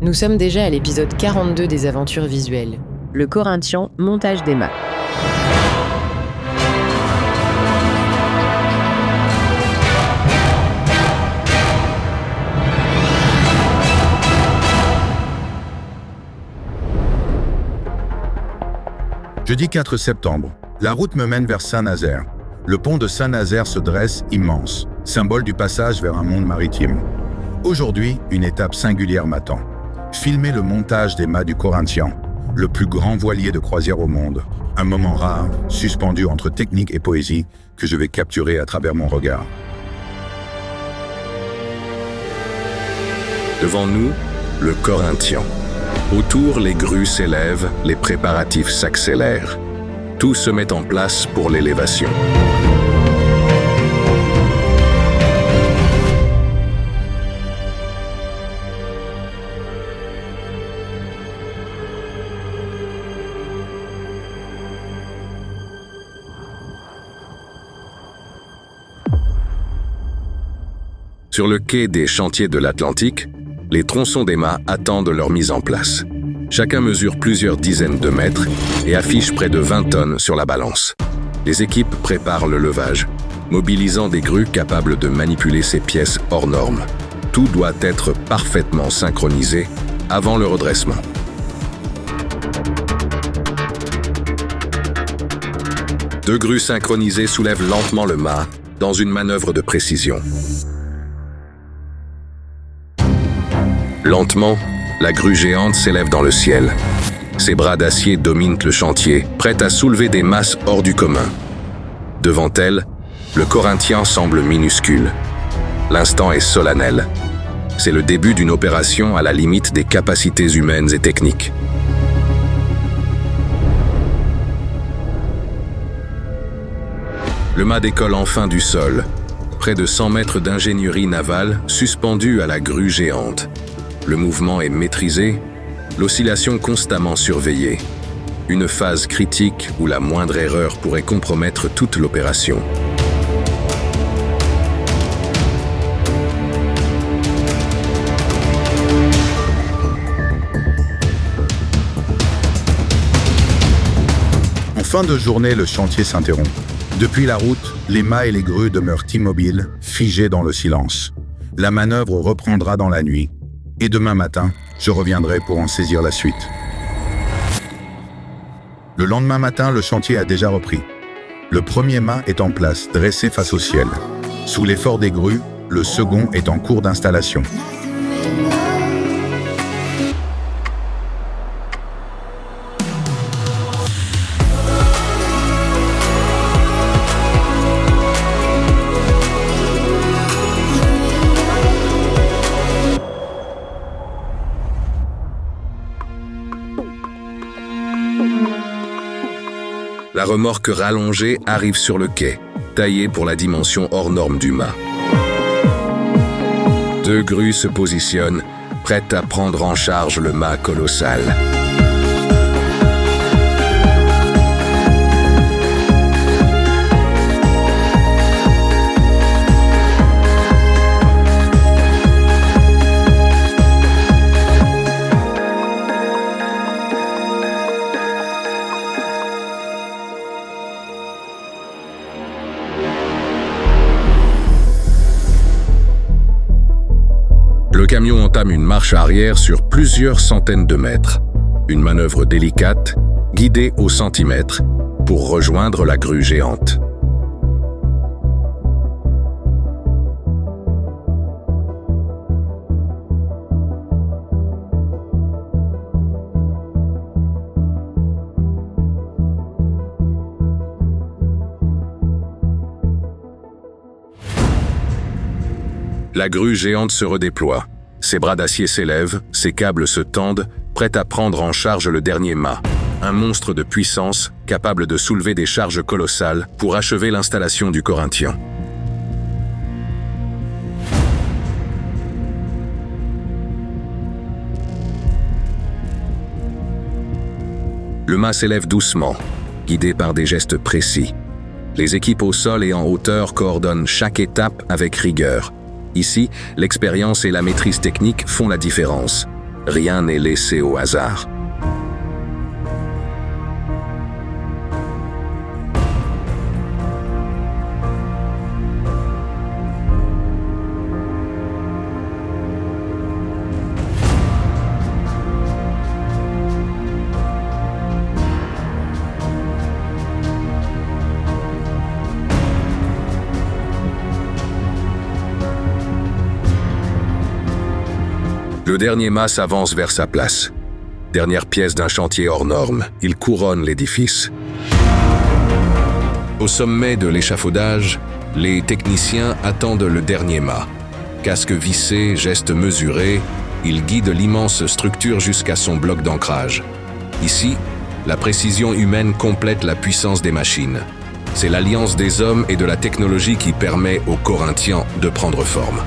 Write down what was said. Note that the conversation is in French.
Nous sommes déjà à l'épisode 42 des aventures visuelles. Le Corinthian, montage des mâts. Jeudi 4 septembre, la route me mène vers Saint-Nazaire. Le pont de Saint-Nazaire se dresse immense, symbole du passage vers un monde maritime. Aujourd'hui, une étape singulière m'attend. Filmer le montage des mâts du Corinthian, le plus grand voilier de croisière au monde. Un moment rare, suspendu entre technique et poésie, que je vais capturer à travers mon regard. Devant nous, le Corinthian. Autour, les grues s'élèvent, les préparatifs s'accélèrent. Tout se met en place pour l'élévation. Sur le quai des chantiers de l'Atlantique, les tronçons des mâts attendent leur mise en place. Chacun mesure plusieurs dizaines de mètres et affiche près de 20 tonnes sur la balance. Les équipes préparent le levage, mobilisant des grues capables de manipuler ces pièces hors normes. Tout doit être parfaitement synchronisé avant le redressement. Deux grues synchronisées soulèvent lentement le mât dans une manœuvre de précision. Lentement, la grue géante s'élève dans le ciel. Ses bras d'acier dominent le chantier, prêts à soulever des masses hors du commun. Devant elle, le Corinthian semble minuscule. L'instant est solennel. C'est le début d'une opération à la limite des capacités humaines et techniques. Le mât décolle enfin du sol, près de 100 mètres d'ingénierie navale suspendue à la grue géante. Le mouvement est maîtrisé, l'oscillation constamment surveillée. Une phase critique où la moindre erreur pourrait compromettre toute l'opération. En fin de journée, le chantier s'interrompt. Depuis la route, les mâts et les grues demeurent immobiles, figés dans le silence. La manœuvre reprendra dans la nuit. Et demain matin, je reviendrai pour en saisir la suite. Le lendemain matin, le chantier a déjà repris. Le premier mât est en place, dressé face au ciel. Sous l'effort des grues, le second est en cours d'installation. La remorque rallongée arrive sur le quai, taillée pour la dimension hors norme du mât. Deux grues se positionnent, prêtes à prendre en charge le mât colossal. Le camion entame une marche arrière sur plusieurs centaines de mètres. Une manœuvre délicate, guidée au centimètre, pour rejoindre la grue géante. La grue géante se redéploie. Ses bras d'acier s'élèvent, ses câbles se tendent, prêts à prendre en charge le dernier mât. Un monstre de puissance, capable de soulever des charges colossales pour achever l'installation du Corinthian. Le mât s'élève doucement, guidé par des gestes précis. Les équipes au sol et en hauteur coordonnent chaque étape avec rigueur. Ici, l'expérience et la maîtrise technique font la différence. Rien n'est laissé au hasard. Le dernier mât s'avance vers sa place. Dernière pièce d'un chantier hors norme, il couronne l'édifice. Au sommet de l'échafaudage, les techniciens attendent le dernier mât. Casque vissé, gestes mesurés, ils guident l'immense structure jusqu'à son bloc d'ancrage. Ici, la précision humaine complète la puissance des machines. C'est l'alliance des hommes et de la technologie qui permet aux Corinthians de prendre forme.